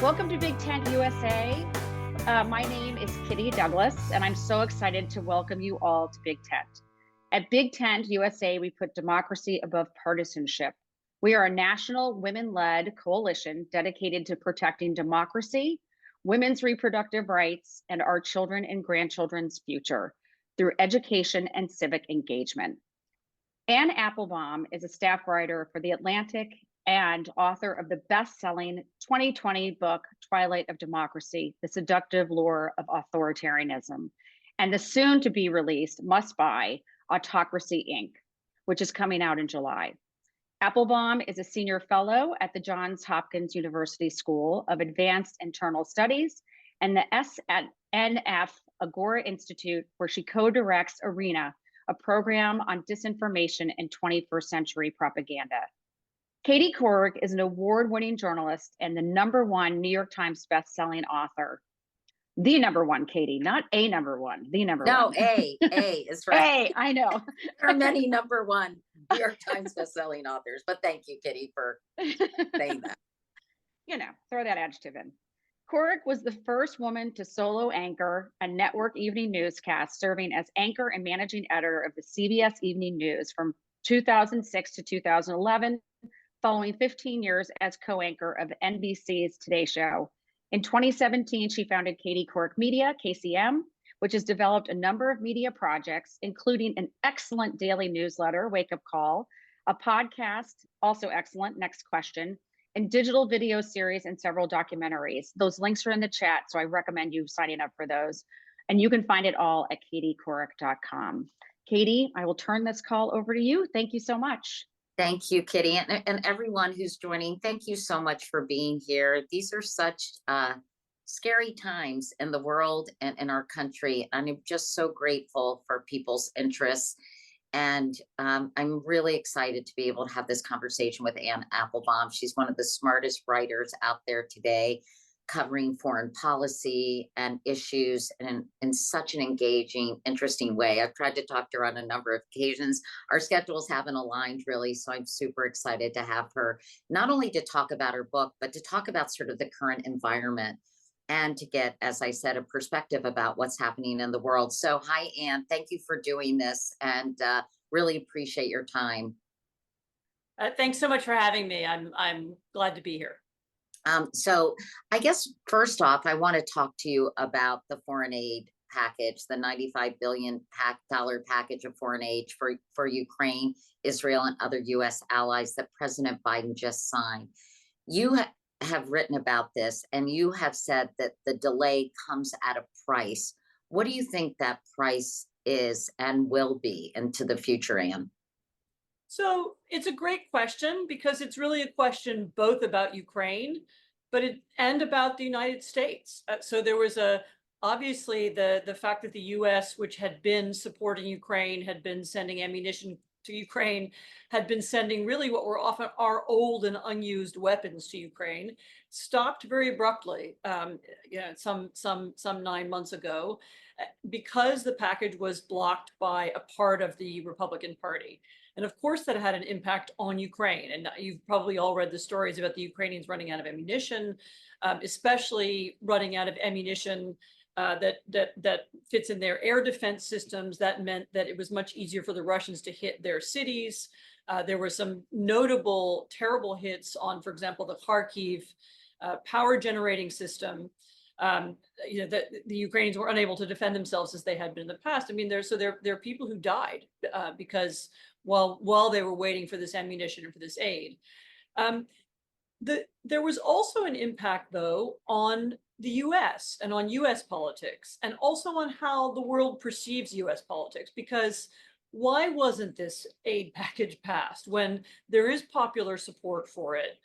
Welcome to Big Tent USA. My name is Kitty Douglas, and I'm so excited to welcome you all to Big Tent. At Big Tent USA, we put democracy above partisanship. We are a national women-led coalition dedicated to protecting democracy, women's reproductive rights, and our children and grandchildren's future through education and civic engagement. Anne Applebaum is a staff writer for The Atlantic and author of the best-selling 2020 book, Twilight of Democracy, The Seductive Lure of Authoritarianism, and the soon-to-be-released must-buy Autocracy, Inc., which is coming out in July. Applebaum is a senior fellow at the Johns Hopkins University School of Advanced Internal Studies and the SNF Agora Institute, where she co-directs ARENA, a program on disinformation in 21st century propaganda. Katie Couric is an award-winning journalist and the #1 New York Times best-selling author. The #1, Katie, not a #1, the #1. No, A is right. A, I know. There are many #1 New York Times best-selling authors, but thank you, Kitty, for saying that. You know, throw that adjective in. Couric was the first woman to solo anchor a network evening newscast, serving as anchor and managing editor of the CBS Evening News from 2006 to 2011, following 15 years as co-anchor of NBC's Today Show. In 2017, she founded Katie Couric Media, KCM, which has developed a number of media projects, including an excellent daily newsletter, Wake Up Call, a podcast, also excellent, Next Question, and digital video series and several documentaries. Those links are in the chat, so I recommend you signing up for those. And you can find it all at katiecouric.com. Katie, I will turn this call over to you. Thank you so much. Thank you, Kitty, and everyone who's joining. Thank you so much for being here. These are such scary times in the world and in our country, and I'm just so grateful for people's interests. And I'm really excited to be able to have this conversation with Anne Applebaum. She's one of the smartest writers out there today, covering foreign policy and issues in such an engaging, interesting way. I've tried to talk to her on a number of occasions. Our schedules haven't aligned really, so I'm super excited to have her, not only to talk about her book, but to talk about sort of the current environment and to get, as I said, a perspective about what's happening in the world. So hi, Anne, thank you for doing this and really appreciate your time. Thanks so much for having me. I'm glad to be here. So I guess first off, I want to talk to you about the foreign aid package, the $95 billion package of foreign aid for Ukraine, Israel, and other U.S. allies that President Biden just signed. You have written about this, and you have said that the delay comes at a price. What do you think that price is and will be into the future, Anne? So it's a great question because it's really a question both about Ukraine, and about the United States. So there was obviously the fact that the U.S., which had been supporting Ukraine, had been sending ammunition to Ukraine, had been sending really what were often our old and unused weapons to Ukraine, stopped very abruptly, some 9 months ago, because the package was blocked by a part of the Republican Party. And of course, that had an impact on Ukraine. And you've probably all read the stories about the Ukrainians running out of ammunition, especially running out of ammunition that fits in their air defense systems. That meant that it was much easier for the Russians to hit their cities. There were some notable, terrible hits on, for example, the Kharkiv power generating system. That the Ukrainians were unable to defend themselves as they had been in the past. I mean, there are people who died because while they were waiting for this ammunition and for this aid. There was also an impact, though, on the US and on US politics, and also on how the world perceives US politics, because why wasn't this aid package passed when there is popular support for it?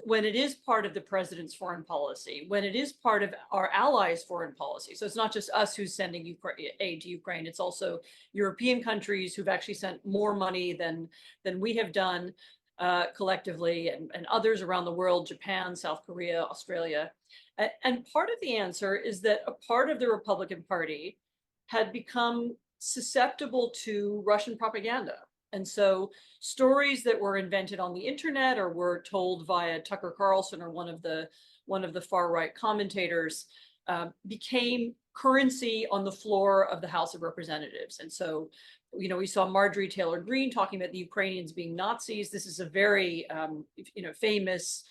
When it is part of the president's foreign policy, when it is part of our allies' foreign policy. So it's not just us who's sending aid to Ukraine, it's also European countries who've actually sent more money than we have done collectively, and others around the world, Japan, South Korea, Australia. And part of the answer is that a part of the Republican Party had become susceptible to Russian propaganda. And so stories that were invented on the internet or were told via Tucker Carlson or one of the one of the far right commentators, became currency on the floor of the House of Representatives. And so, we saw Marjorie Taylor Greene talking about the Ukrainians being Nazis. This is a very, famous,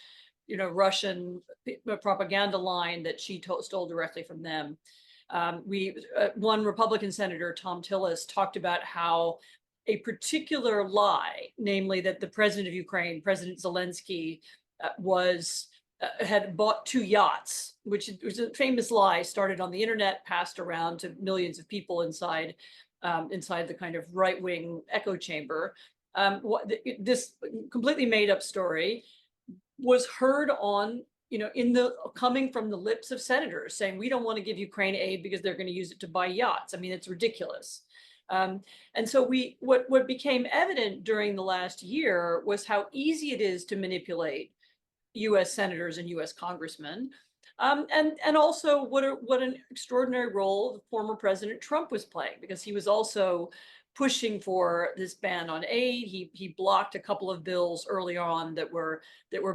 Russian propaganda line that she stole directly from them. One Republican senator, Tom Tillis, talked about how a particular lie, namely that the president of Ukraine, President Zelensky, had bought 2 yachts, which was a famous lie, started on the internet, passed around to millions of people inside the kind of right-wing echo chamber. This completely made-up story was heard on, coming from the lips of senators saying, we don't want to give Ukraine aid because they're going to use it to buy yachts. I mean, it's ridiculous. And so what became evident during the last year was how easy it is to manipulate US senators and US congressmen. And also what an extraordinary role former President Trump was playing, because he was also pushing for this ban on aid. He blocked a couple of bills early on that were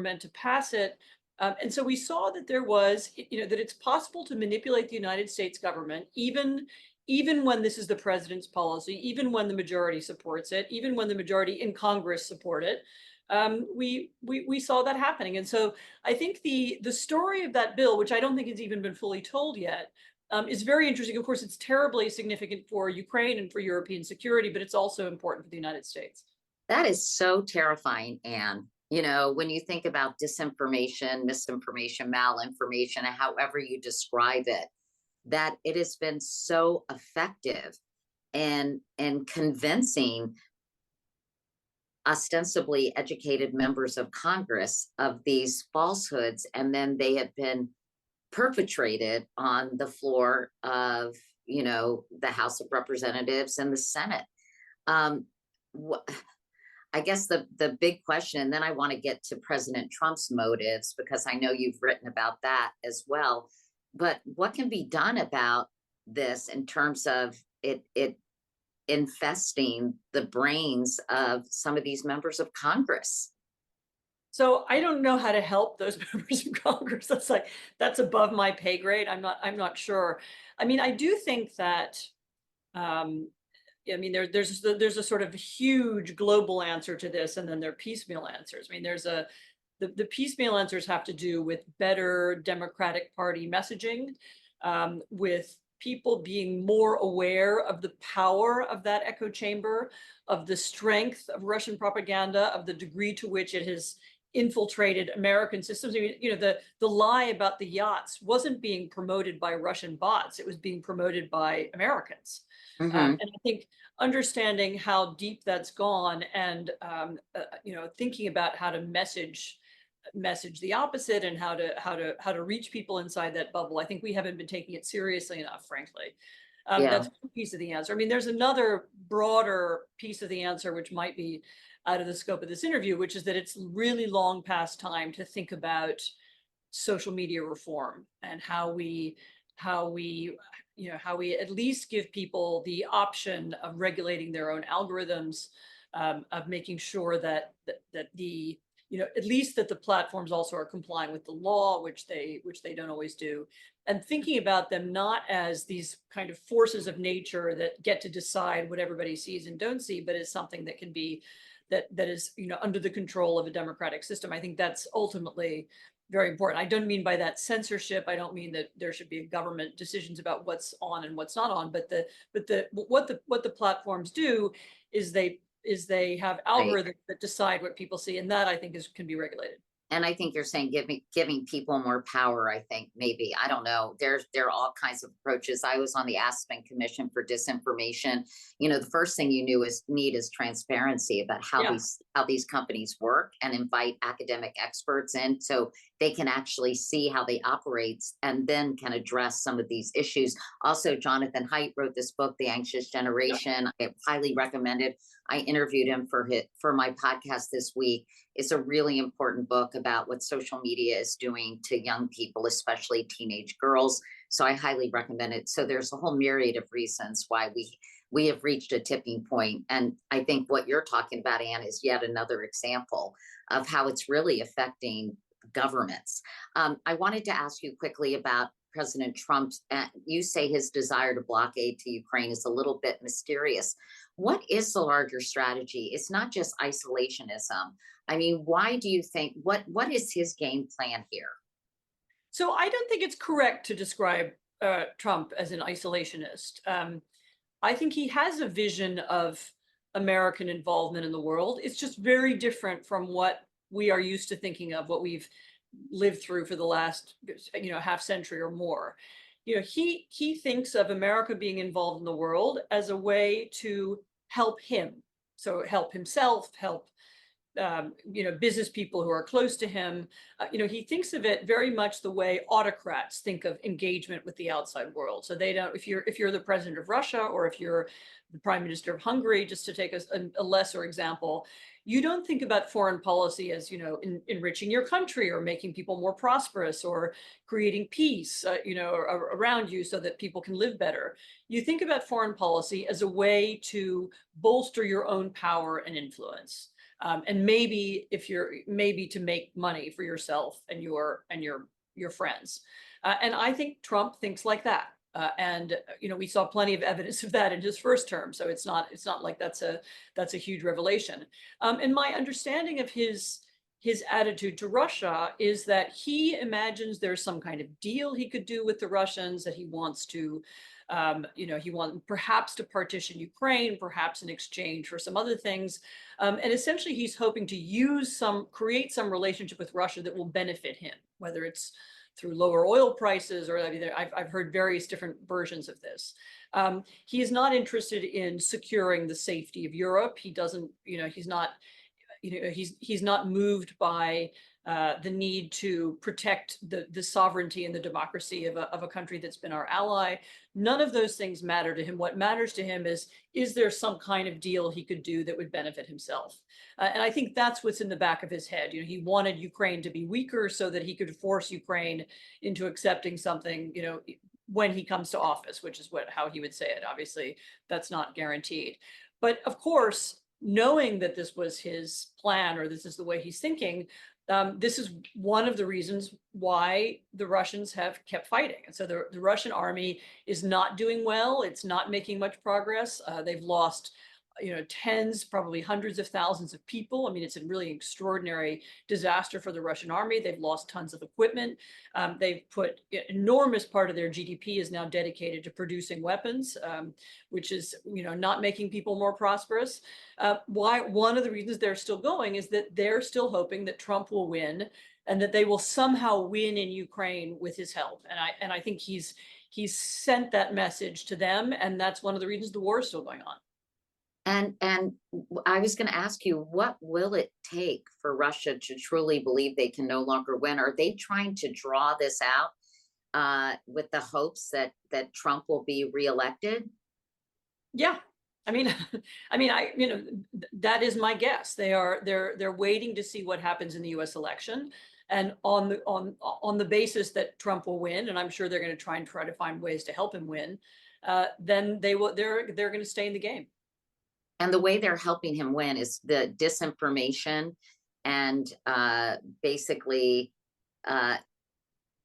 meant to pass it. And so we saw that there was, that it's possible to manipulate the United States government, even when this is the president's policy, even when the majority supports it, even when the majority in Congress support it. We saw that happening. And so I think the story of that bill, which I don't think has even been fully told yet, is very interesting. Of course, it's terribly significant for Ukraine and for European security, but it's also important for the United States. That is so terrifying, Anne. When you think about disinformation, misinformation, malinformation, and however you describe it, that it has been so effective and convincing ostensibly educated members of Congress of these falsehoods, and then they have been perpetrated on the floor of, the House of Representatives and the Senate. I guess the big question, and then I want to get to President Trump's motives, because I know you've written about that as well. But what can be done about this in terms of it infesting the brains of some of these members of Congress? So I don't know how to help those members of Congress. That's above my pay grade. I'm not sure. I mean, I do think that there's a sort of huge global answer to this, and then there are piecemeal answers. I mean, the piecemeal answers have to do with better Democratic Party messaging, with people being more aware of the power of that echo chamber, of the strength of Russian propaganda, of the degree to which it has infiltrated American systems. I mean, the lie about the yachts wasn't being promoted by Russian bots. It was being promoted by Americans. Mm-hmm. And I think understanding how deep that's gone, and thinking about how to message the opposite, and how to reach people inside that bubble. I think we haven't been taking it seriously enough, frankly. That's one piece of the answer. I mean, there's another broader piece of the answer, which might be out of the scope of this interview, which is that it's really long past time to think about social media reform, and how we at least give people the option of regulating their own algorithms, of making sure that the at least that the platforms also are complying with the law, which they don't always do, and thinking about them not as these kind of forces of nature that get to decide what everybody sees and don't see, but as something that can be that is under the control of a democratic system. I think that's ultimately very important. I don't mean by that censorship. I don't mean that there should be government decisions about what's on and what's not on, but what the platforms do is they have algorithms that decide what people see, and that I think can be regulated. And I think you're saying giving people more power. I think maybe, I don't know. There are all kinds of approaches. I was on the Aspen Commission for Disinformation. The first thing you need is transparency about how these companies work, and invite academic experts in so they can actually see how they operate, and then can address some of these issues. Also, Jonathan Haidt wrote this book, The Anxious Generation. I highly recommend it. I interviewed him for my podcast this week. It's a really important book about what social media is doing to young people, especially teenage girls. So I highly recommend it. So there's a whole myriad of reasons why we have reached a tipping point. And I think what you're talking about, Anne, is yet another example of how it's really affecting governments. I wanted to ask you quickly about President Trump's, you say his desire to block aid to Ukraine is a little bit mysterious. What is the larger strategy? It's not just isolationism. I mean, why do you think, what is his game plan here? So I don't think it's correct to describe Trump as an isolationist. I think he has a vision of American involvement in the world. It's just very different from what we are used to thinking of, what we've lived through for the last, half century or more. He thinks of America being involved in the world as a way to help him. So help himself, help business people who are close to him. He thinks of it very much the way autocrats think of engagement with the outside world. So they don't, if you're the president of Russia, or if you're the prime minister of Hungary, just to take a lesser example, you don't think about foreign policy as, enriching your country or making people more prosperous or creating peace, around you so that people can live better. You think about foreign policy as a way to bolster your own power and influence. And maybe to make money for yourself and your friends. And I think Trump thinks like that. And we saw plenty of evidence of that in his first term. So it's not like that's a huge revelation. And my understanding of his attitude to Russia is that he imagines there's some kind of deal he could do with the Russians, that he wants to, he wants perhaps to partition Ukraine, perhaps in exchange for some other things. And essentially he's hoping to create some relationship with Russia that will benefit him, whether it's through lower oil prices, or I've heard various different versions of this. He is not interested in securing the safety of Europe. He doesn't, he's not moved by the need to protect the sovereignty and the democracy of a country that's been our ally. None of those things matter to him. What matters to him is there some kind of deal he could do that would benefit himself? And I think that's what's in the back of his head. He wanted Ukraine to be weaker so that he could force Ukraine into accepting something, when he comes to office, which is how he would say it. Obviously, that's not guaranteed. But of course, knowing that this was his plan, or this is the way he's thinking, this is one of the reasons why the Russians have kept fighting. And so the Russian army is not doing well. It's not making much progress. They've lost, tens, probably hundreds of thousands of people. I mean, it's a really extraordinary disaster for the Russian army. They've lost tons of equipment. They've put enormous part of their GDP is now dedicated to producing weapons, which is, not making people more prosperous. One of the reasons they're still going is that they're still hoping that Trump will win, and that they will somehow win in Ukraine with his help. And I think he's sent that message to them, and that's one of the reasons the war is still going on. And I was going to ask you, what will it take for Russia to truly believe they can no longer win? Are they trying to draw this out with the hopes that Trump will be reelected? Yeah. I mean, that is my guess. They're waiting to see what happens in the U.S. election, and on the basis that Trump will win, and I'm sure they're going to try to find ways to help him win. Then they're going to stay in the game. And the way they're helping him win is the disinformation and basically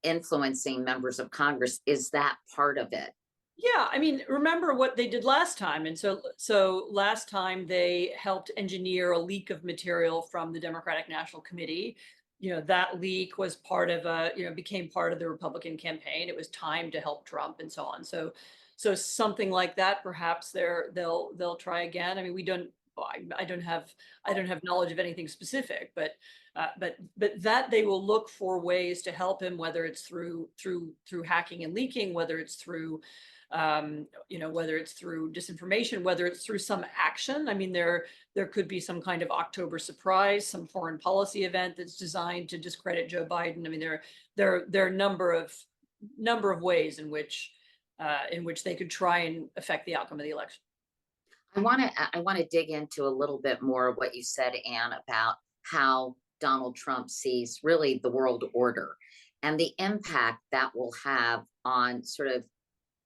influencing members of Congress. Is that part of it? Yeah, I mean, remember what they did last time. And so last time they helped engineer a leak of material from the Democratic National Committee. That leak was became part of the Republican campaign. It was timed to help Trump and so on. So something like that, perhaps they'll try again. I mean, I don't have knowledge of anything specific, but that they will look for ways to help him, whether it's through hacking and leaking, whether it's through disinformation, whether it's through some action. I mean, there could be some kind of October surprise, some foreign policy event that's designed to discredit Joe Biden. I mean, there are a number of ways in which they could try and affect the outcome of the election. I want to dig into a little bit more of what you said, Anne, about how Donald Trump sees really the world order and the impact that will have on sort of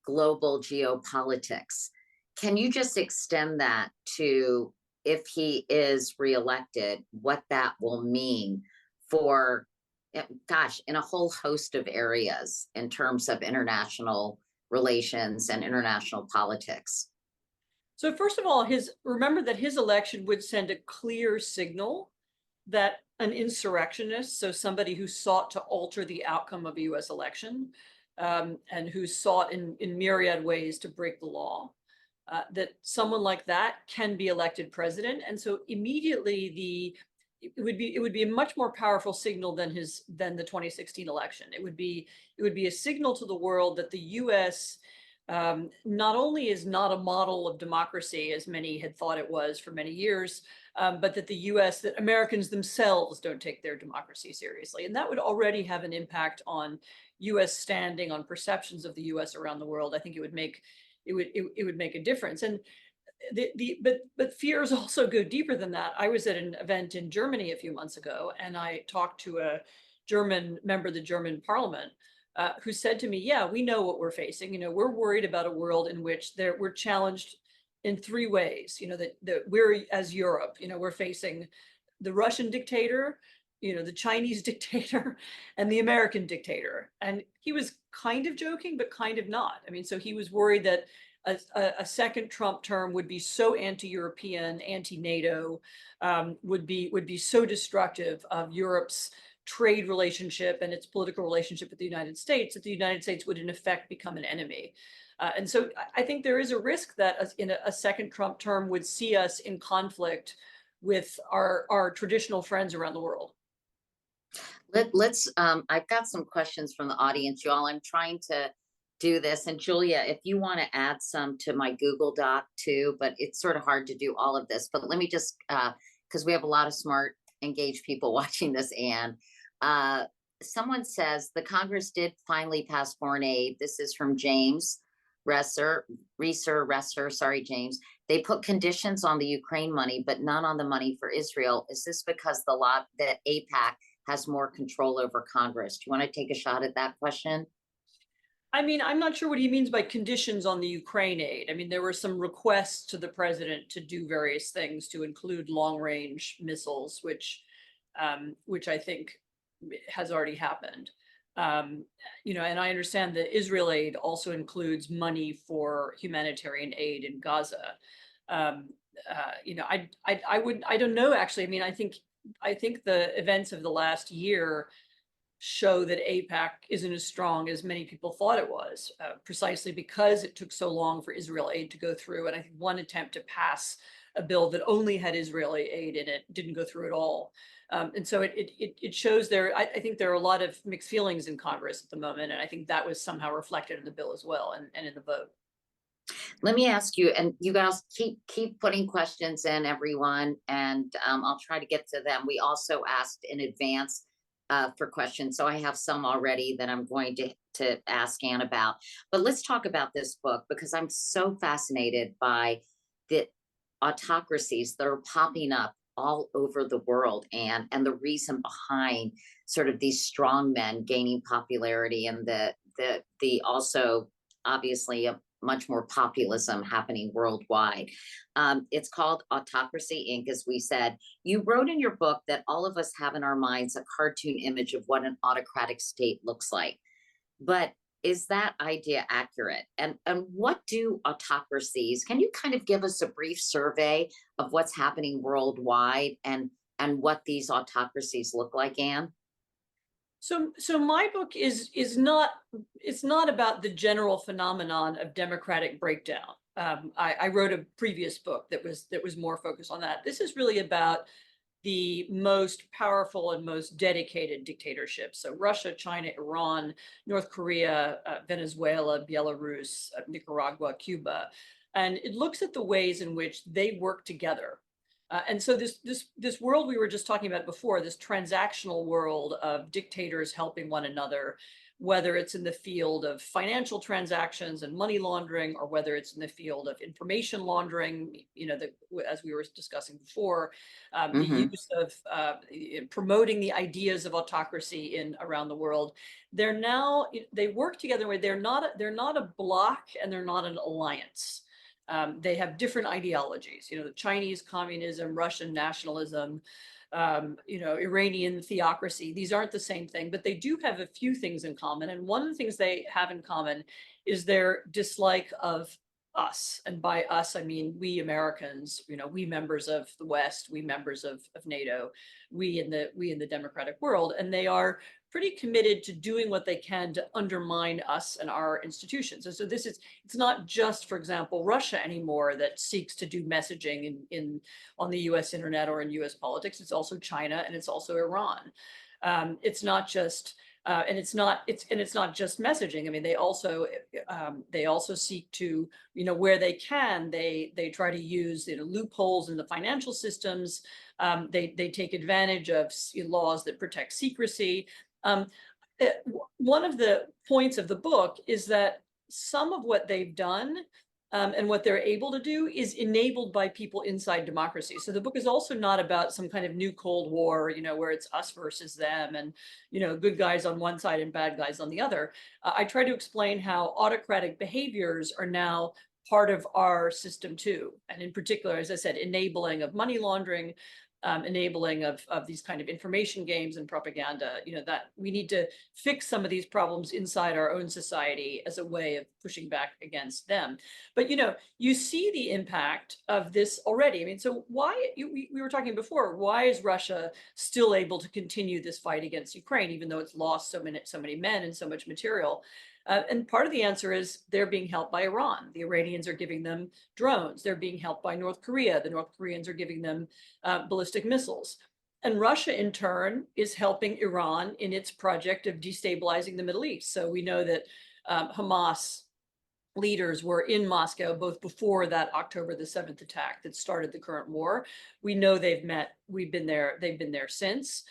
global geopolitics. Can you just extend that to, if he is reelected, what that will mean for gosh, in a whole host of areas in terms of international relations and international politics. So first of all, remember that his election would send a clear signal that an insurrectionist, so somebody who sought to alter the outcome of a US election, and who sought in myriad ways to break the law, that someone like that can be elected president. And so immediately it would be a much more powerful signal than the 2016 election. It would be a signal to the world that the US not only is not a model of democracy, as many had thought it was for many years, but that that Americans themselves don't take their democracy seriously. And that would already have an impact on US standing, on perceptions of the US around the world. I think it would make a difference. And but fears also go deeper than that. I was at an event in Germany a few months ago, and I talked to a German member of the German parliament, who said to me, yeah, we know what we're facing. We're worried about a world in which we're challenged in three ways. That we're, as Europe, we're facing the Russian dictator, the Chinese dictator, and the American dictator. And he was kind of joking, but kind of not. I mean, so he was worried that a second Trump term would be so anti-European, anti-NATO, would be so destructive of Europe's trade relationship and its political relationship with the United States, that the United States would in effect become an enemy. And so I think there is a risk that in a second Trump term would see us in conflict with our traditional friends around the world. Let's I've got some questions from the audience, y'all. I'm trying to do this, and Julia, if you want to add some to my Google Doc too, but it's sort of hard to do all of this. But let me just, because we have a lot of smart, engaged people watching this, Anne. Someone says the Congress did finally pass foreign aid. This is from James Resser, sorry, James. They put conditions on the Ukraine money, but none on the money for Israel. Is this because that AIPAC has more control over Congress? Do you want to take a shot at that question? I mean, I'm not sure what he means by conditions on the Ukraine aid. I mean, there were some requests to the president to do various things, to include long-range missiles, which I think has already happened. And I understand that Israel aid also includes money for humanitarian aid in Gaza. I don't know, actually. I mean, I think the events of the last year show that AIPAC isn't as strong as many people thought it was, precisely because it took so long for Israel aid to go through. And I think one attempt to pass a bill that only had Israeli aid in it didn't go through at all. And so it shows I think there are a lot of mixed feelings in Congress at the moment. And I think that was somehow reflected in the bill as well, and in the vote. Let me ask you, and you guys keep putting questions in, everyone, and I'll try to get to them. We also asked in advance for questions, so I have some already that I'm going to ask Anne about. But let's talk about this book, because I'm so fascinated by the autocracies that are popping up all over the world, and the reason behind sort of these strong men gaining popularity, and the also obviously a much more populism happening worldwide. It's called Autocracy, Inc., as we said. You wrote in your book that all of us have in our minds a cartoon image of what an autocratic state looks like. But is that idea accurate? And what do autocracies, can you kind of give us a brief survey of what's happening worldwide and what these autocracies look like, Anne? So my book is not, it's not about the general phenomenon of democratic breakdown. I wrote a previous book that was more focused on that. This is really about the most powerful and most dedicated dictatorships. So Russia, China, Iran, North Korea, Venezuela, Belarus, Nicaragua, Cuba. And it looks at the ways in which they work together. And so this world we were just talking about before, this transactional world of dictators helping one another, whether it's in the field of financial transactions and money laundering, or whether it's in the field of information laundering, as we were discussing before, the use of promoting the ideas of autocracy around the world. They work together where they're not a bloc, and they're not an alliance. They have different ideologies, the Chinese communism, Russian nationalism, Iranian theocracy. These aren't the same thing, but they do have a few things in common. And one of the things they have in common is their dislike of us. And by us, I mean we Americans, we members of the West, we members of NATO, we in the democratic world. And they are pretty committed to doing what they can to undermine us and our institutions. And so it's not just, for example, Russia anymore that seeks to do messaging on the US internet or in US politics. It's also China, and it's also Iran. It's not just and it's not just messaging. I mean, they also seek to, where they can, they try to use loopholes in the financial systems. They take advantage of laws that protect secrecy. One of the points of the book is that some of what they've done and what they're able to do is enabled by people inside democracy. So the book is also not about some kind of new Cold War, where it's us versus them and, good guys on one side and bad guys on the other. I try to explain how autocratic behaviors are now part of our system too. And in particular, as I said, enabling of money laundering, enabling of these kind of information games and propaganda, that we need to fix some of these problems inside our own society as a way of pushing back against them. But, you see the impact of this already. I mean, so why, we were talking before, why is Russia still able to continue this fight against Ukraine, even though it's lost so many men and so much material? And part of the answer is they're being helped by Iran. The Iranians are giving them drones. They're being helped by North Korea. The North Koreans are giving them ballistic missiles. And Russia, in turn, is helping Iran in its project of destabilizing the Middle East. So we know that Hamas leaders were in Moscow both before that October the 7th attack that started the current war. We know they've met, they've been there since.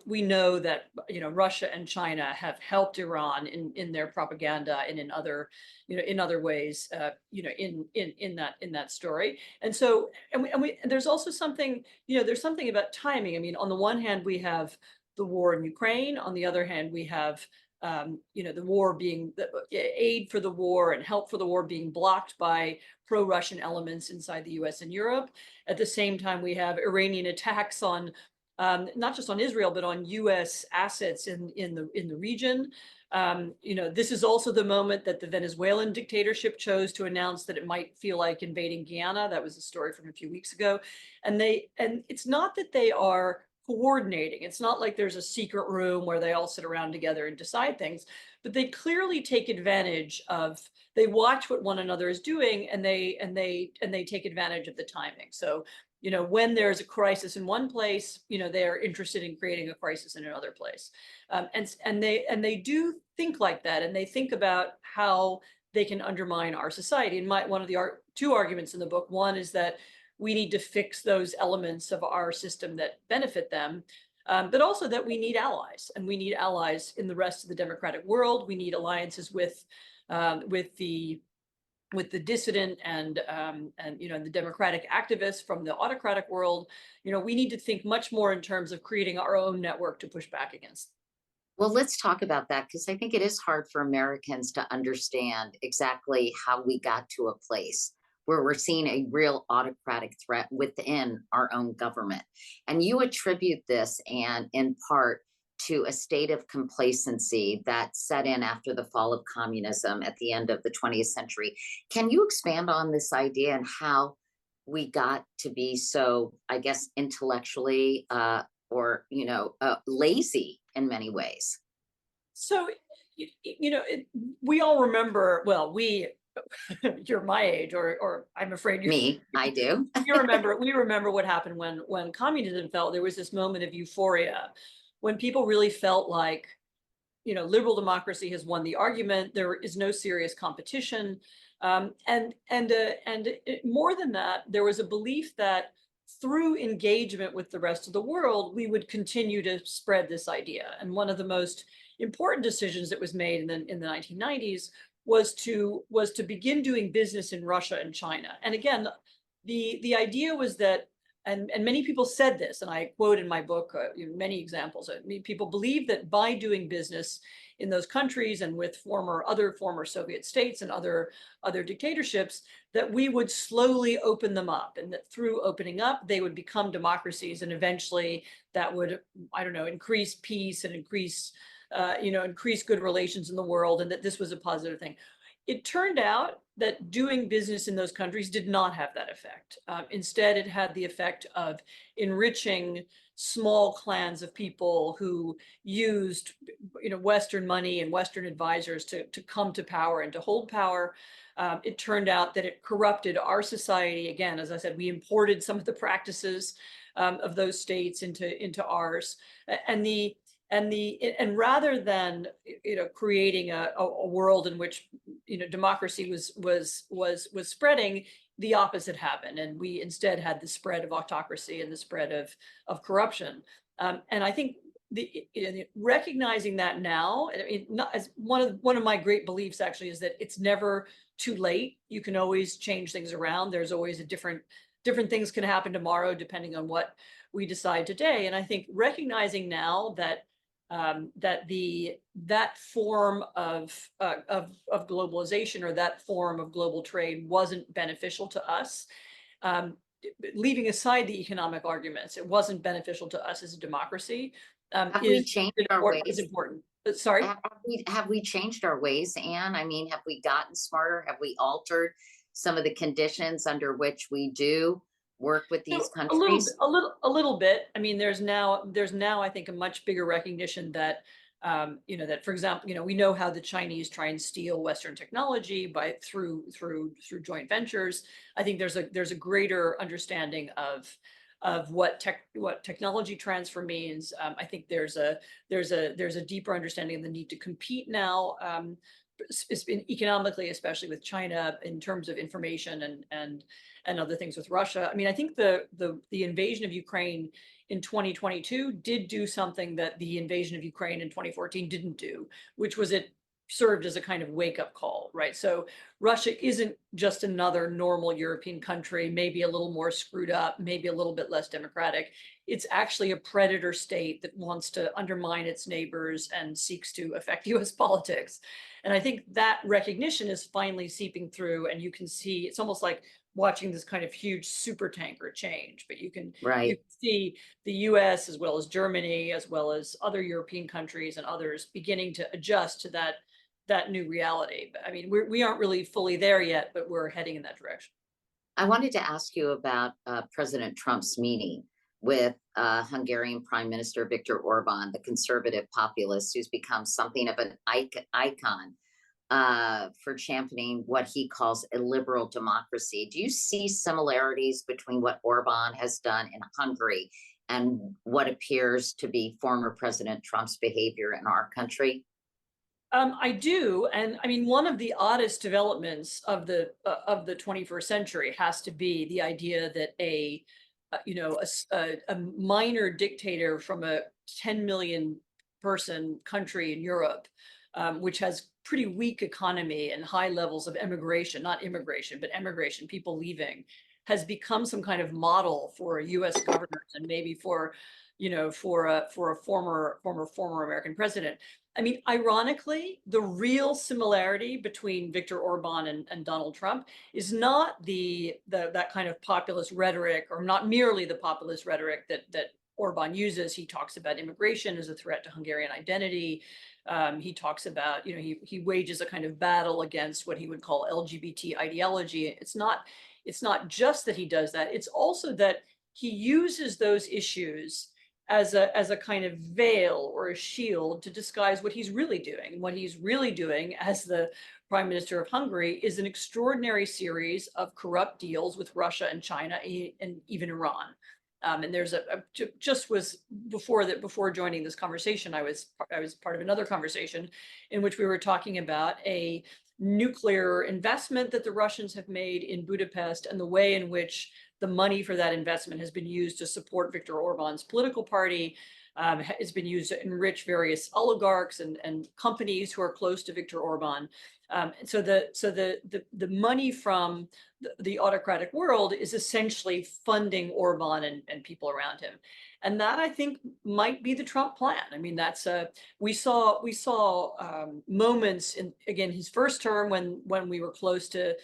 We know that Russia and China have helped Iran in their propaganda and in other ways in that story. And so there's also something there's something about timing. I mean, on the one hand we have the war in Ukraine. On the other hand we have the war being aid for the war and help for the war being blocked by pro-Russian elements inside the US and Europe. At the same time we have Iranian attacks on not just on Israel, but on U.S. assets in the region. This is also the moment that the Venezuelan dictatorship chose to announce that it might feel like invading Guyana. That was a story from a few weeks ago. And it's not that they are coordinating. It's not like there's a secret room where they all sit around together and decide things, but they clearly take advantage of, they watch what one another is doing and they take advantage of the timing. So when there's a crisis in one place, they're interested in creating a crisis in another place. And they do think like that. And they think about how they can undermine our society. And one of the two arguments in the book, one is that we need to fix those elements of our system that benefit them, but also that we need allies. And we need allies in the rest of the democratic world. We need alliances with the dissident and the democratic activists from the autocratic world. We need to think much more in terms of creating our own network to push back against. Well, let's talk about that, because I think it is hard for Americans to understand exactly how we got to a place where we're seeing a real autocratic threat within our own government. And you attribute this, and in part, to a state of complacency that set in after the fall of communism at the end of the 20th century. Can you expand on this idea and how we got to be so, I guess, intellectually lazy in many ways? So, we all remember, well, you're my age, or I'm afraid I do. we remember what happened when communism fell. There was this moment of euphoria when people really felt like, liberal democracy has won the argument. There is no serious competition. And more than that, there was a belief that through engagement with the rest of the world, we would continue to spread this idea. And one of the most important decisions that was made in the 1990s was to begin doing business in Russia and China. And again, the idea was that and many people said this, and I quote in my book many examples. People believe that by doing business in those countries and with other former Soviet states and other dictatorships, that we would slowly open them up, and that through opening up, they would become democracies, and eventually that would, I don't know, increase peace and increase good relations in the world, and that this was a positive thing. It turned out that doing business in those countries did not have that effect. Instead, it had the effect of enriching small clans of people who used, Western money and Western advisors to come to power and to hold power. It turned out that it corrupted our society. Again, as I said, we imported some of the practices of those states into ours, and rather than creating a world in which democracy was spreading, the opposite happened, and we instead had the spread of autocracy and the spread of corruption. And I think recognizing that now, as one of my great beliefs actually is that it's never too late. You can always change things around. There's always different things can happen tomorrow depending on what we decide today. And I think recognizing now that that form of globalization, or that form of global trade, wasn't beneficial to us. Leaving aside the economic arguments, it wasn't beneficial to us as a democracy. Have we changed our ways? Is important. Sorry? Have we changed our ways, Anne? I mean, have we gotten smarter? Have we altered some of the conditions under which we do work with these countries? A little bit. I mean, there's now I think a much bigger recognition that that, for example, we know how the Chinese try and steal Western technology through joint ventures. I think there's a greater understanding of what technology transfer means. I think there's a deeper understanding of the need to compete now, economically, especially with China, in terms of information and other things with Russia. I mean, I think the invasion of Ukraine in 2022 did do something that the invasion of Ukraine in 2014 didn't do, which was it served as a kind of wake-up call, right? So Russia isn't just another normal European country, maybe a little more screwed up, maybe a little bit less democratic. It's actually a predator state that wants to undermine its neighbors and seeks to affect US politics. And I think that recognition is finally seeping through, and you can see, it's almost like watching this kind of huge super tanker change, but you can see the US as well as Germany, as well as other European countries and others beginning to adjust to that new reality. But I mean, we aren't really fully there yet, but we're heading in that direction. I wanted to ask you about President Trump's meeting with Hungarian Prime Minister Viktor Orban, the conservative populist who's become something of an icon for championing what he calls a liberal democracy. Do you see similarities between what Orban has done in Hungary and what appears to be former President Trump's behavior in our country? I do, and I mean, one of the oddest developments of the 21st century has to be the idea that a minor dictator from a 10 million person country in Europe, which has pretty weak economy and high levels of emigration, not immigration, but emigration, people leaving, has become some kind of model for US governors and maybe for a former American president. I mean, ironically, the real similarity between Viktor Orban and Donald Trump is not that kind of populist rhetoric, or not merely the populist rhetoric that Orban uses. He talks about immigration as a threat to Hungarian identity. He talks about, he wages a kind of battle against what he would call LGBT ideology. It's not just that he does that. It's also that he uses those issues as a kind of veil or a shield to disguise what he's really doing. What he's really doing as the Prime Minister of Hungary is an extraordinary series of corrupt deals with Russia and China and even Iran. And there's before joining this conversation, I was part of another conversation in which we were talking about a nuclear investment that the Russians have made in Budapest, and the way in which the money for that investment has been used to support Viktor Orban's political party. It's been used to enrich various oligarchs and companies who are close to Viktor Orban. And so the money from the autocratic world is essentially funding Orban and people around him. And that, I think, might be the Trump plan. I mean, that's we saw moments in, again, his first term when we were close to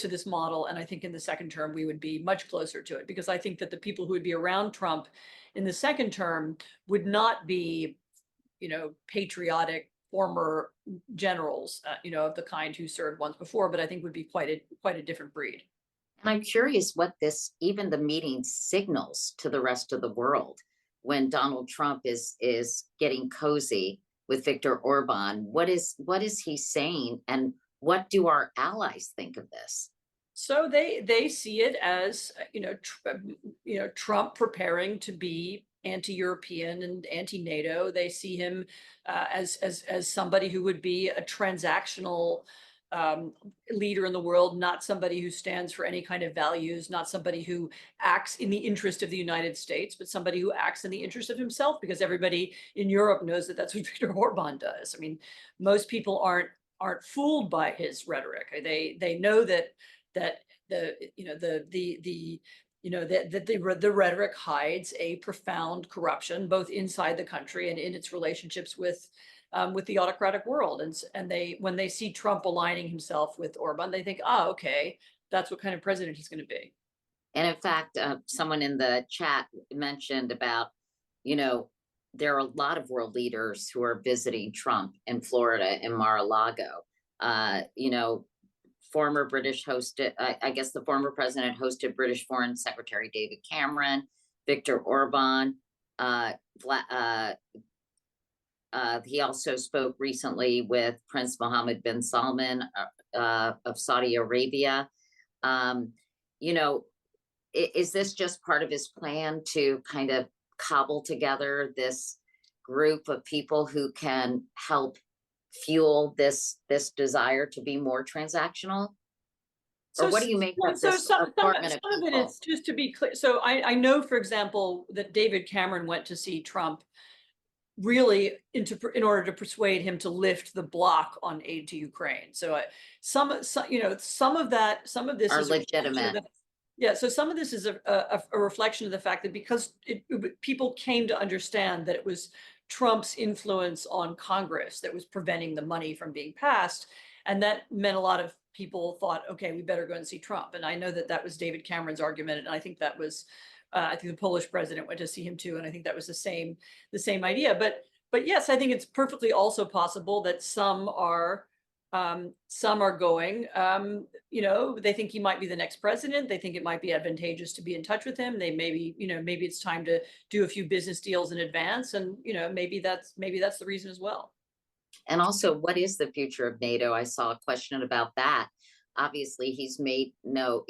this model, and I think in the second term we would be much closer to it, because I think that the people who would be around Trump in the second term would not be, patriotic former generals, of the kind who served once before, but I think would be quite a different breed. And I'm curious what even the meeting signals to the rest of the world when Donald Trump is getting cozy with Viktor Orban. What is he saying, and what do our allies think of this? So they see it as, Trump preparing to be anti-European and anti-NATO. They see him as somebody who would be a transactional leader in the world, not somebody who stands for any kind of values, not somebody who acts in the interest of the United States, but somebody who acts in the interest of himself, because everybody in Europe knows that that's what Viktor Orban does. I mean, most people aren't fooled by his rhetoric. They know that the rhetoric hides a profound corruption both inside the country and in its relationships with the autocratic world. And when they see Trump aligning himself with Orban, they think, okay, that's what kind of president he's going to be. And in fact, someone in the chat mentioned about, there are a lot of world leaders who are visiting Trump in Florida, in Mar-a-Lago. Former British I guess the former president hosted British Foreign Secretary David Cameron, Viktor Orban. He also spoke recently with Prince Mohammed bin Salman of Saudi Arabia. Is this just part of his plan to kind of cobble together this group of people who can help fuel this desire to be more transactional? Or what do you make of this assortment of Some of it people? is, just to be clear. So I know, for example, that David Cameron went to see Trump really in order to persuade him to lift the block on aid to Ukraine. So some of this Are is legitimate. so some of this is a reflection of the fact that because people came to understand that it was Trump's influence on Congress that was preventing the money from being passed. And that meant a lot of people thought, okay, we better go and see Trump. And I know that was David Cameron's argument. And I think that was, I think the Polish president went to see him too. And I think that was the same idea. But yes, I think it's perfectly also possible that some are going, they think he might be the next president. They think it might be advantageous to be in touch with him. They maybe it's time to do a few business deals in advance. And, maybe that's the reason as well. And also, what is the future of NATO? I saw a question about that. Obviously, he's made no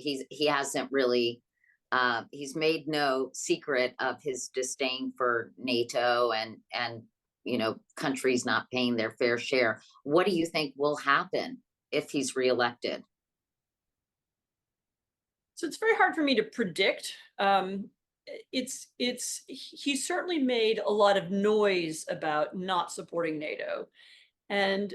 secret of his disdain for NATO and countries not paying their fair share. What do you think will happen if he's reelected? So it's very hard for me to predict. He certainly made a lot of noise about not supporting NATO. And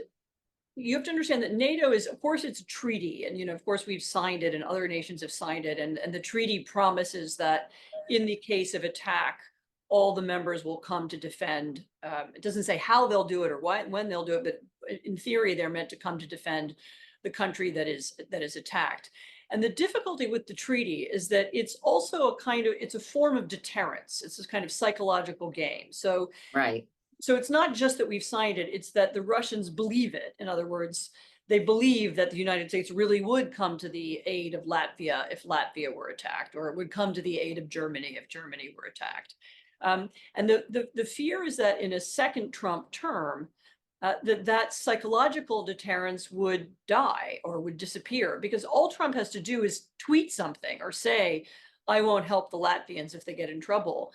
you have to understand that NATO is, of course, it's a treaty. And, of course, we've signed it and other nations have signed it. And the treaty promises that in the case of attack, all the members will come to defend. It doesn't say how they'll do it or when they'll do it, but in theory, they're meant to come to defend the country that is attacked. And the difficulty with the treaty is that it's also it's a form of deterrence. It's this kind of psychological game. So, right. So it's not just that we've signed it, it's that the Russians believe it. In other words, they believe that the United States really would come to the aid of Latvia if Latvia were attacked, or it would come to the aid of Germany if Germany were attacked. And the fear is that in a second Trump term, that psychological deterrence would die or would disappear, because all Trump has to do is tweet something or say, I won't help the Latvians if they get in trouble.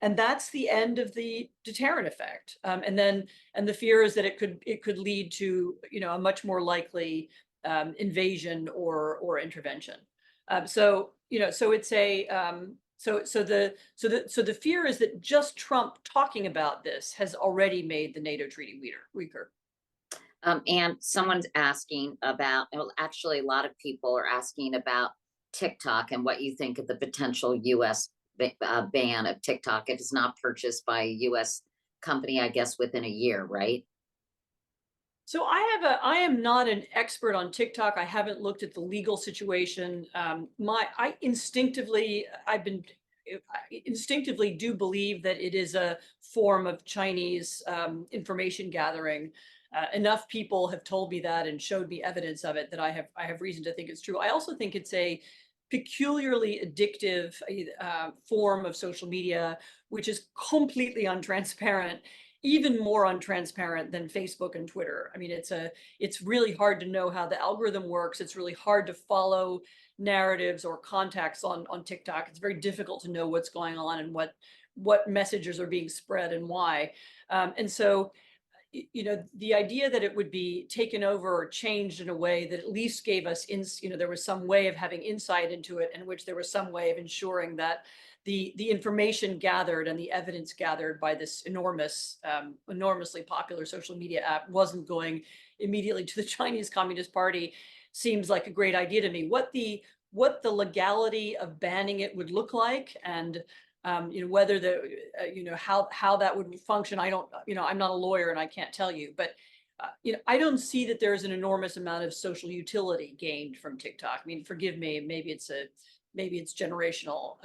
And that's the end of the deterrent effect. And the fear is that it could lead to, a much more likely invasion or intervention. So it's the fear is that just Trump talking about this has already made the NATO treaty weaker. And someone's asking about, well, actually, a lot of people are asking about TikTok and what you think of the potential US ban of TikTok. It is not purchased by a US company, I guess, within a year, right? So I am not an expert on TikTok. I haven't looked at the legal situation. I instinctively, I instinctively do believe that it is a form of Chinese information gathering. Enough people have told me that and showed me evidence of it that I have reason to think it's true. I also think it's a peculiarly addictive form of social media, which is completely untransparent, even more untransparent than Facebook and Twitter. I mean, it's really hard to know how the algorithm works. It's really hard to follow narratives or contacts on TikTok. It's very difficult to know what's going on and what messages are being spread and why. And so, the idea that it would be taken over or changed in a way that at least gave us, there was some way of having insight into it, in which there was some way of ensuring that the information gathered and the evidence gathered by this enormously popular social media app wasn't going immediately to the Chinese Communist Party seems like a great idea to me. What the legality of banning it would look like, and whether how that would function, I don't, I'm not a lawyer and I can't tell you, but I don't see that there's an enormous amount of social utility gained from TikTok. I mean, forgive me, maybe it's generational.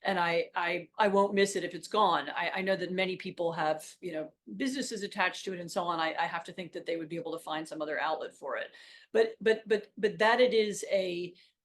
And I won't miss it if it's gone. I know that many people have, businesses attached to it and so on. I have to think that they would be able to find some other outlet for it. But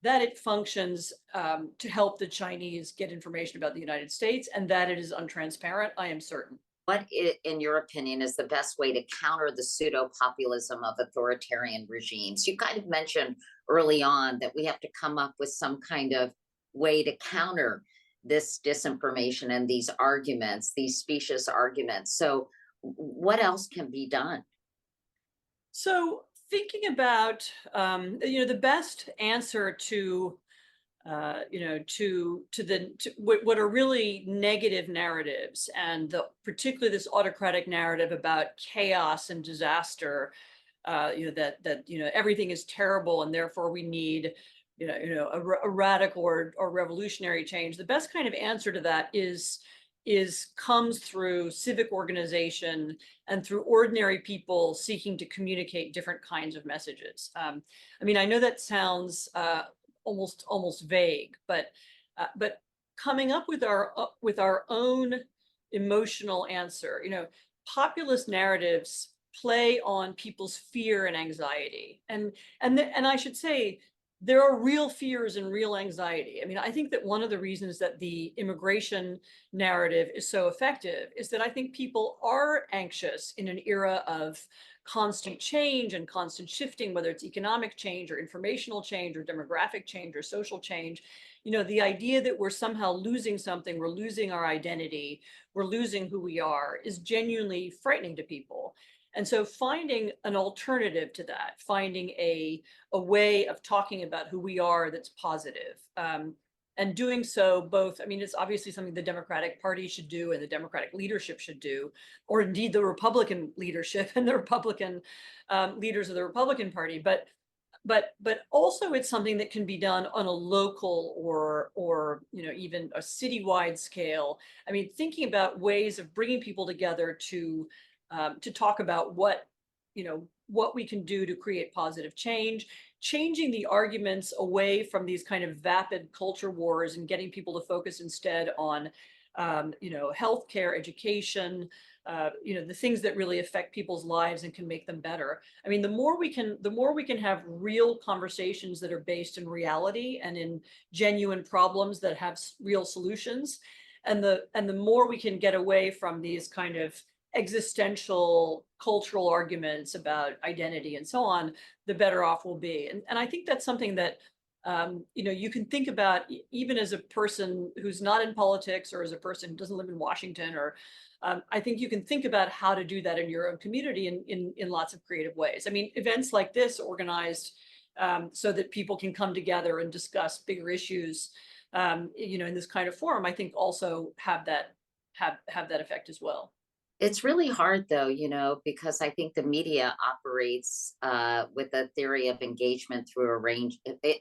that it functions to help the Chinese get information about the United States, and that it is untransparent, I am certain. What, in your opinion, is the best way to counter the pseudo-populism of authoritarian regimes? You kind of mentioned early on that we have to come up with some kind of way to counter this disinformation and these arguments, these specious arguments. So what else can be done? So thinking about, the best answer to what are really negative narratives, and particularly this autocratic narrative about chaos and disaster, that everything is terrible and therefore we need a radical or revolutionary change. The best kind of answer to that comes through civic organization and through ordinary people seeking to communicate different kinds of messages. I mean, I know that sounds almost vague, but coming up with our own emotional answer. Populist narratives play on people's fear and anxiety, and I should say, there are real fears and real anxiety. I mean, I think that one of the reasons that the immigration narrative is so effective is that I think people are anxious in an era of constant change and constant shifting, whether it's economic change or informational change or demographic change or social change. The idea that we're somehow losing something, we're losing our identity, we're losing who we are, is genuinely frightening to people. And so finding an alternative to that, finding a way of talking about who we are that's positive, and doing so both, I mean, it's obviously something the Democratic Party should do and the Democratic leadership should do, or indeed the Republican leadership and the Republican leaders of the Republican Party. But also it's something that can be done on a local or even a citywide scale. I mean, thinking about ways of bringing people together to talk about what we can do to create positive change, changing the arguments away from these kind of vapid culture wars and getting people to focus instead on healthcare, education, the things that really affect people's lives and can make them better. I mean, the more we can have real conversations that are based in reality and in genuine problems that have real solutions, and the more we can get away from these kind of existential cultural arguments about identity and so on, the better off we'll be. And I think that's something that you can think about even as a person who's not in politics, or as a person who doesn't live in Washington, or I think you can think about how to do that in your own community in lots of creative ways. I mean, events like this organized so that people can come together and discuss bigger issues, in this kind of forum, I think also have that effect as well. It's really hard though, because I think the media operates with a theory of engagement through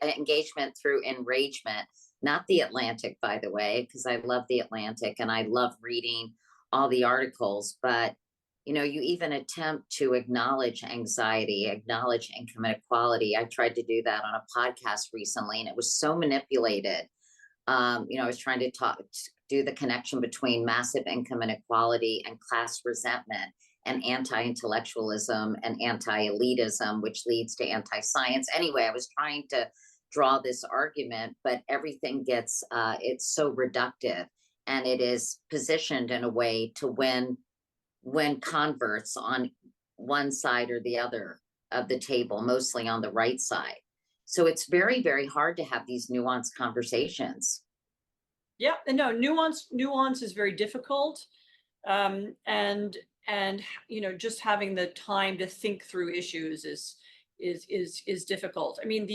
engagement through enragement, not the Atlantic, by the way, because I love the Atlantic and I love reading all the articles. But you even attempt to acknowledge anxiety, acknowledge income inequality. I tried to do that on a podcast recently, and it was so manipulated. I was trying to do the connection between massive income inequality and class resentment and anti-intellectualism and anti-elitism, which leads to anti-science. Anyway, I was trying to draw this argument, but everything it's so reductive, and it is positioned in a way to win converts on one side or the other of the table, mostly on the right side. So it's very, very hard to have these nuanced conversations. Yeah, and no, nuance is very difficult. And just having the time to think through issues is difficult. I mean,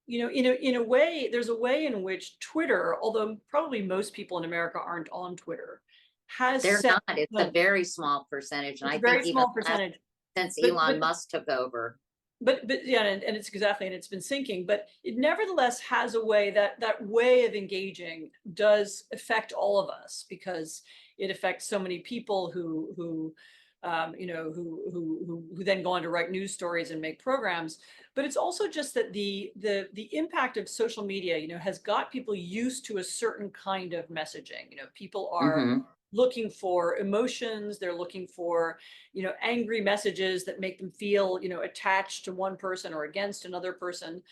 in a way, there's a way in which Twitter, although probably most people in America aren't on Twitter, has They're set, not. It's a very small percentage, and it's I a very think even small percentage. since But Elon Musk took over. yeah, and it's exactly, and it's been sinking, but it nevertheless has a way that way of engaging does affect all of us, because it affects so many people who then go on to write news stories and make programs. But it's also just that the impact of social media, has got people used to a certain kind of messaging. People are Hmm. looking for emotions. They're looking for, angry messages that make them feel, attached to one person or against another person.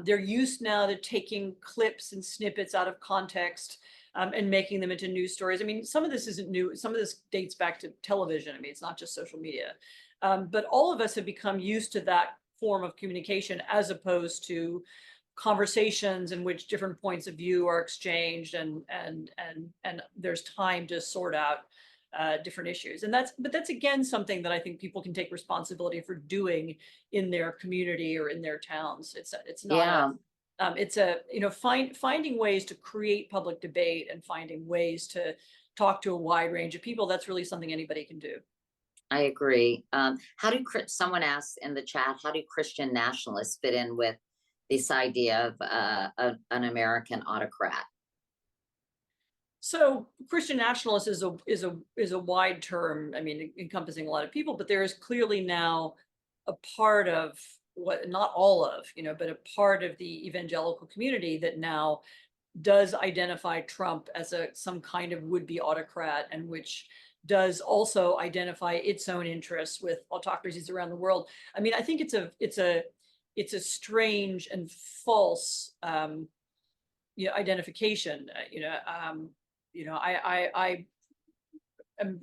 They're used now to taking clips and snippets out of context, and making them into news stories. I mean, some of this isn't new. Some of this dates back to television. I mean, it's not just social media. But all of us have become used to that form of communication, as opposed to conversations in which different points of view are exchanged, and there's time to sort out different issues. And that's again something that I think people can take responsibility for doing in their community or in their towns. It's not Yeah, it's a finding ways to create public debate and finding ways to talk to a wide range of people. That's really something anybody can do. I agree. Someone asked in the chat, how do Christian nationalists fit in with this idea of an American autocrat? So Christian nationalist is a wide term. I mean, encompassing a lot of people, but there is clearly now a part of what, not all of, but a part of the evangelical community that now does identify Trump as some kind of would-be autocrat, and which does also identify its own interests with autocracies around the world. I mean, I think it's a strange and false identification. I am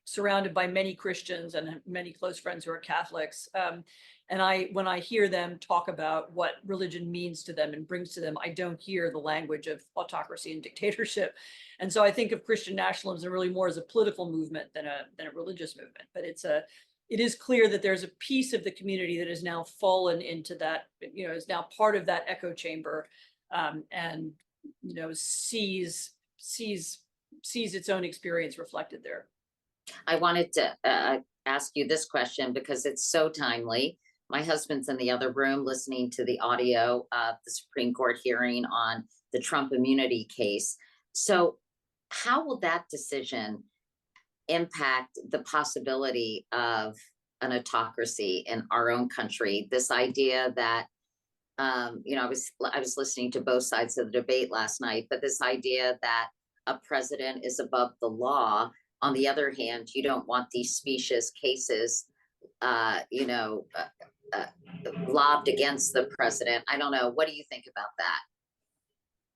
surrounded by many Christians and many close friends who are Catholics. And when I hear them talk about what religion means to them and brings to them, I don't hear the language of autocracy and dictatorship. And so I think of Christian nationalism really more as a political movement than a religious movement. But it is clear that there's a piece of the community that has now fallen into that, is now part of that echo chamber, and sees its own experience reflected there. I wanted to ask you this question because it's so timely. My husband's in the other room listening to the audio of the Supreme Court hearing on the Trump immunity case. So how will that decision impact the possibility of an autocracy in our own country? This idea that, I was listening to both sides of the debate last night, but this idea that a president is above the law. On the other hand, you don't want these specious cases, lobbed against the president. I don't know. What do you think about that?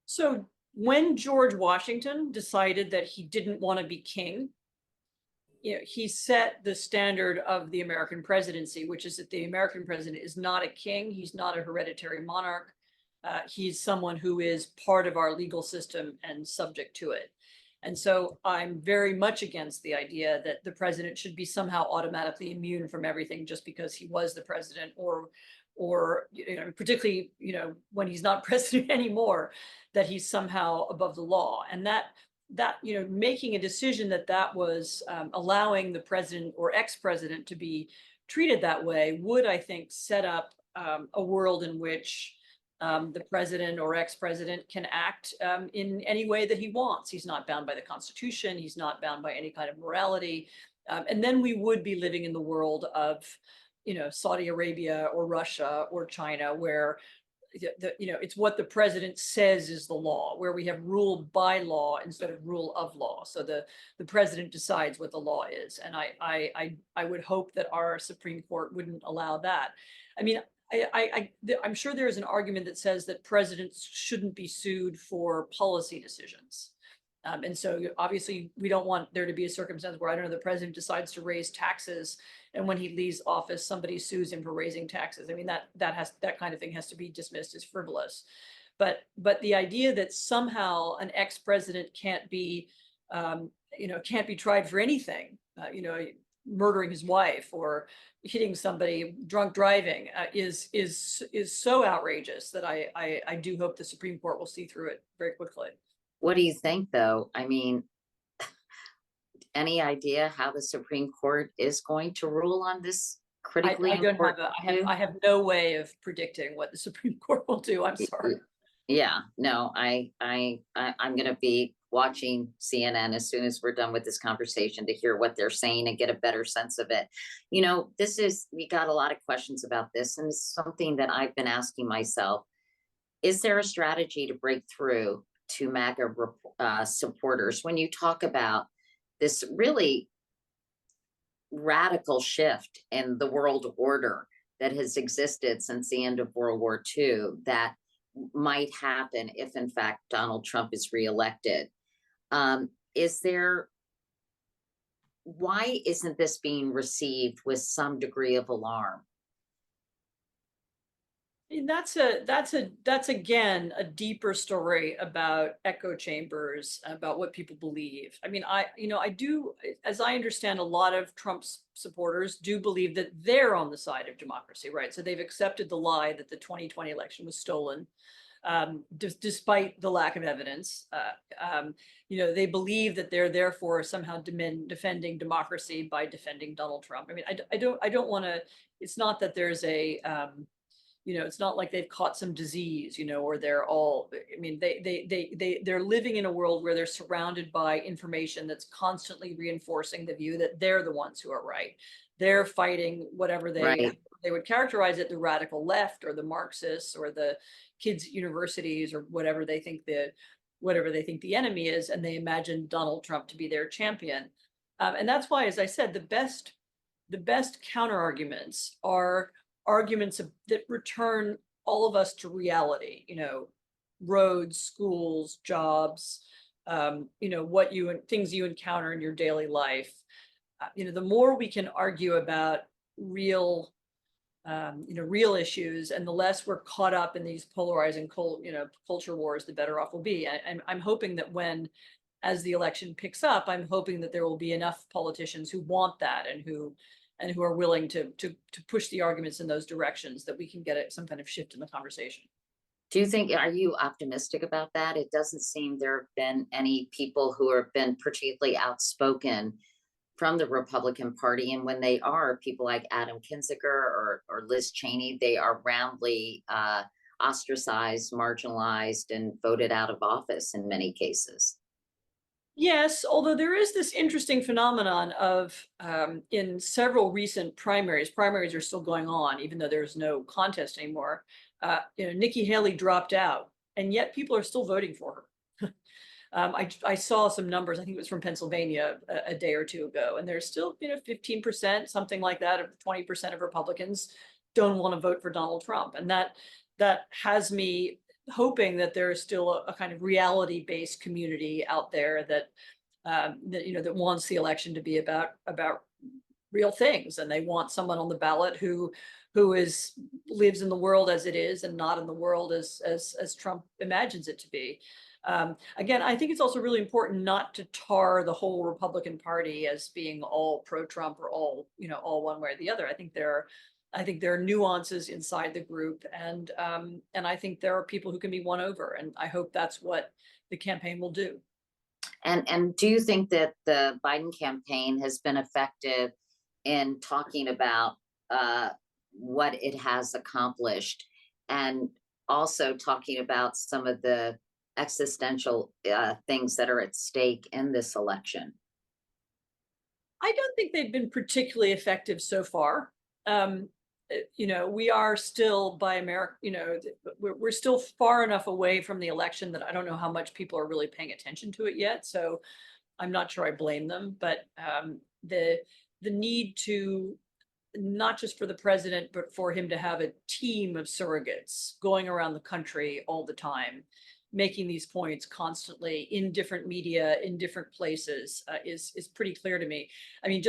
So when George Washington decided that he didn't want to be king, he set the standard of the American presidency, which is that the American president is not a king. He's not a hereditary monarch. He's someone who is part of our legal system and subject to it. And so I'm very much against the idea that the president should be somehow automatically immune from everything just because he was the president, or particularly, when he's not president anymore, that he's somehow above the law. And that that, making a decision that was allowing the president or ex-president to be treated that way would, I think, set up a world in which the president or ex-president can act in any way that he wants. He's not bound by the Constitution. He's not bound by any kind of morality. And then we would be living in the world of, Saudi Arabia or Russia or China, where it's what the president says is the law, where we have rule by law instead of rule of law. So the president decides what the law is. And I would hope that our Supreme Court wouldn't allow that. I mean, I'm sure there is an argument that says that presidents shouldn't be sued for policy decisions. And so obviously we don't want there to be a circumstance where, I don't know, the president decides to raise taxes, and when he leaves office, somebody sues him for raising taxes. I mean, that kind of thing has to be dismissed as frivolous. But the idea that somehow an ex-president can't be tried for anything, murdering his wife or hitting somebody, drunk driving, is so outrageous that I do hope the Supreme Court will see through it very quickly. What do you think, though? I mean, any idea how the Supreme Court is going to rule on this critically important issue? I have no way of predicting what the Supreme Court will do. I'm sorry. Yeah, no, I'm going to be watching CNN as soon as we're done with this conversation to hear what they're saying and get a better sense of it. We got a lot of questions about this, and it's something that I've been asking myself. Is there a strategy to break through to MAGA supporters when you talk about this really radical shift in the world order that has existed since the end of World War II that might happen if, in fact, Donald Trump is reelected? Why isn't this being received with some degree of alarm? And that's again a deeper story about echo chambers, about what people believe. I mean, I do, as I understand, a lot of Trump's supporters do believe that they're on the side of democracy, right? So they've accepted the lie that the 2020 election was stolen, despite the lack of evidence. They believe that they're therefore somehow defending democracy by defending Donald Trump. I mean, I don't want to. It's not that there's a it's not like they've caught some disease, or they're all, I mean, they're living in a world where they're surrounded by information that's constantly reinforcing the view that they're the ones who are right. They're fighting whatever they would characterize it, the radical left or the Marxists or the kids' universities or whatever they think the enemy is, and they imagine Donald Trump to be their champion. And that's why, as I said, the best counter arguments are arguments that return all of us to reality, roads, schools, jobs, things you encounter in your daily life. The more we can argue about real issues, and the less we're caught up in these polarizing culture wars, the better off we'll be. I'm hoping that as the election picks up, I'm hoping that there will be enough politicians who want that and who are willing to push the arguments in those directions, that we can get some kind of shift in the conversation. Are you optimistic about that? It doesn't seem there have been any people who have been particularly outspoken from the Republican Party. And when they are, people like Adam Kinzinger or Liz Cheney, they are roundly ostracized, marginalized, and voted out of office in many cases. Yes, although there is this interesting phenomenon of, in several recent primaries are still going on, even though there's no contest anymore. Nikki Haley dropped out, and yet people are still voting for her. I saw some numbers, I think it was from Pennsylvania a day or two ago, and there's still, 15%, something like that, of 20% of Republicans don't want to vote for Donald Trump. And that has me hoping that there is still a kind of reality-based community out there that wants the election to be about real things, and they want someone on the ballot who lives in the world as it is and not in the world as Trump imagines it to be. Again, I think it's also really important not to tar the whole Republican Party as being all pro-Trump or all one way or the other. I think there are nuances inside the group, and I think there are people who can be won over, and I hope that's what the campaign will do. And do you think that the Biden campaign has been effective in talking about what it has accomplished, and also talking about some of the existential things that are at stake in this election? I don't think they've been particularly effective so far. We are still by America, we're still far enough away from the election that I don't know how much people are really paying attention to it yet. So I'm not sure I blame them, but the need to, not just for the president, but for him to have a team of surrogates going around the country all the time, making these points constantly in different media, in different places, is pretty clear to me. I mean,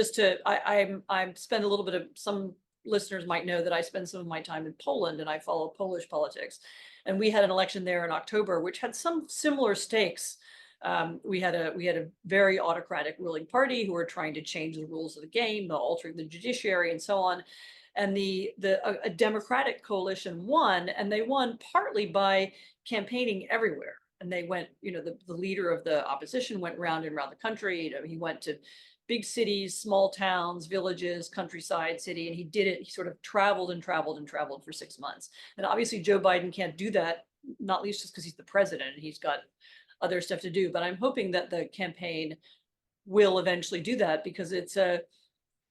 I spend a little bit of, some listeners might know that I spend some of my time in Poland and I follow Polish politics. And we had an election there in October, which had some similar stakes. We had a very autocratic ruling party who were trying to change the rules of the game, altering the judiciary and so on. And a Democratic coalition won, and they won partly by campaigning everywhere. And they went, the leader of the opposition went round and around the country. He went to big cities, small towns, villages, countryside, city, and he did it. He sort of traveled and traveled and traveled for 6 months. And obviously Joe Biden can't do that, not least just because he's the president and he's got other stuff to do. But I'm hoping that the campaign will eventually do that, because it's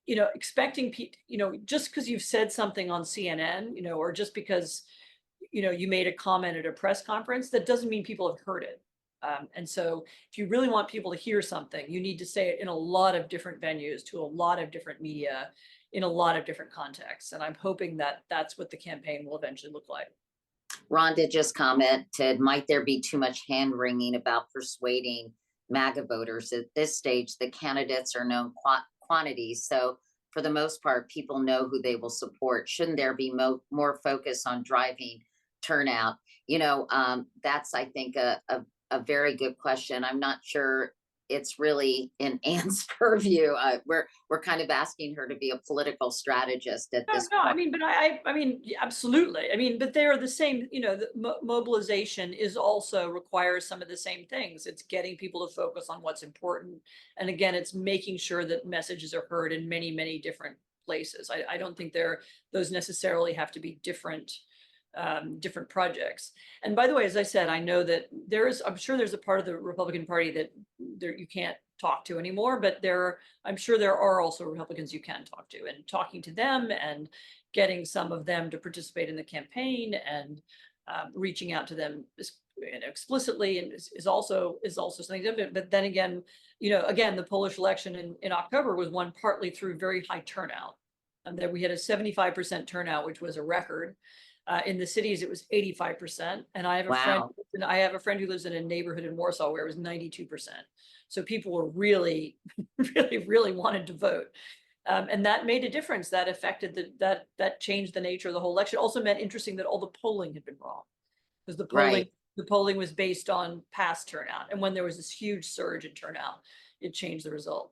expecting people, just because you've said something on CNN, or just because, you made a comment at a press conference, that doesn't mean people have heard it. And so if you really want people to hear something, you need to say it in a lot of different venues, to a lot of different media, in a lot of different contexts. And I'm hoping that that's what the campaign will eventually look like. Rhonda just commented, might there be too much hand wringing about persuading MAGA voters? At this stage, the candidates are known quantities. So for the most part, people know who they will support. Shouldn't there be more focus on driving turnout? That's, I think, a very good question. I'm not sure it's really in Anne's purview. We're kind of asking her to be a political strategist at this No, point. I mean, absolutely. I mean, but they are the same, the mobilization is also requires some of the same things. It's getting people to focus on what's important. And again, it's making sure that messages are heard in many, many different places. I don't think those necessarily have to be different projects. And by the way, as I said, I know that I'm sure there's a part of the Republican Party that you can't talk to anymore, but I'm sure there are also Republicans you can talk to, and talking to them and getting some of them to participate in the campaign and reaching out to them explicitly and is also something different. But then again, the Polish election in October was won partly through very high turnout, and that we had a 75% turnout, which was a record. In the cities, it was 85%. And I have a friend who lives in a neighborhood in Warsaw where it was 92%. So people were really, really, really wanted to vote. And that made a difference. That affected that changed the nature of the whole election. Also meant, interesting, that all the polling had been wrong, because the polling was based on past turnout. And when there was this huge surge in turnout, it changed the result.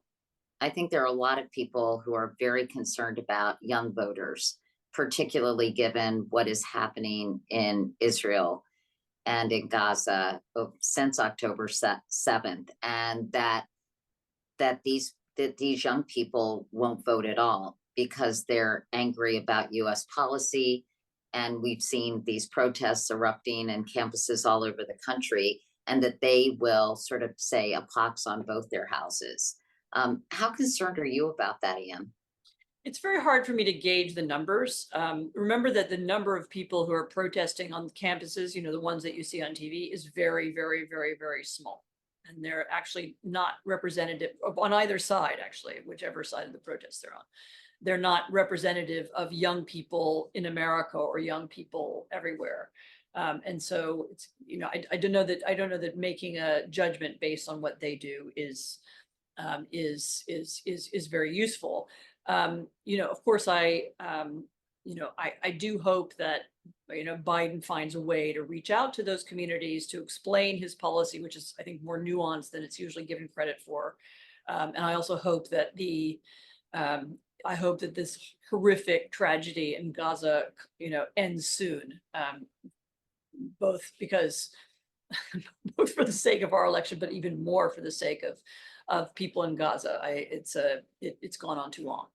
I think there are a lot of people who are very concerned about young voters, particularly given what is happening in Israel and in Gaza since October 7th, and that these young people won't vote at all because they're angry about US policy. And we've seen these protests erupting in campuses all over the country, and that they will sort of say a pox on both their houses. How concerned are you about that, Anne? It's very hard for me to gauge the numbers. Remember that the number of people who are protesting on campuses, the ones that you see on TV, is very, very, very, very small. And they're actually not representative on either side, actually, whichever side of the protest they're on. They're not representative of young people in America or young people everywhere. And so it's, I don't know that making a judgment based on what they do is very useful. Of course, I do hope that, Biden finds a way to reach out to those communities to explain his policy, which is, I think, more nuanced than it's usually given credit for. And I also hope that this horrific tragedy in Gaza, ends soon, both because both for the sake of our election, but even more for the sake of people in Gaza. It's gone on too long.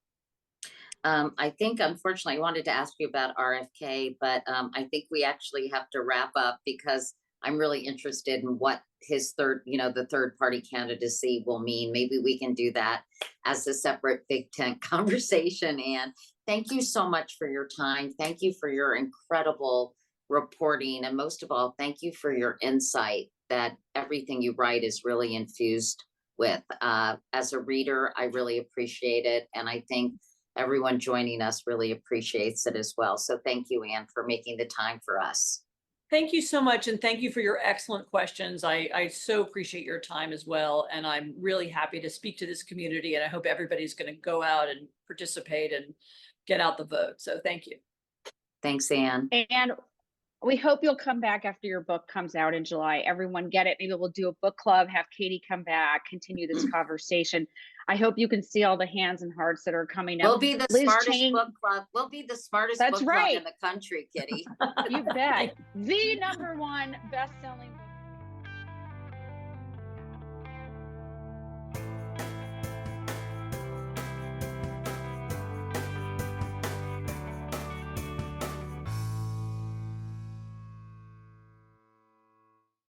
I think, unfortunately, I wanted to ask you about RFK, but I think we actually have to wrap up because I'm really interested in what his the third party candidacy will mean. Maybe we can do that as a separate Big Tent conversation. And thank you so much for your time. Thank you for your incredible reporting. And most of all, thank you for your insight that everything you write is really infused with. As a reader, I really appreciate it. And I think everyone joining us really appreciates it as well. So thank you, Anne, for making the time for us. Thank you so much. And thank you for your excellent questions. I so appreciate your time as well. And I'm really happy to speak to this community. And I hope everybody's going to go out and participate and get out the vote. So thank you. Thanks, Anne. And we hope you'll come back after your book comes out in July. Everyone get it. Maybe we'll do a book club, have Katie come back, continue this conversation. I hope you can see all the hands and hearts that are coming up. We'll be the smartest book club. We'll be the smartest book club in the country, Kitty. You bet. The #1 best-selling book.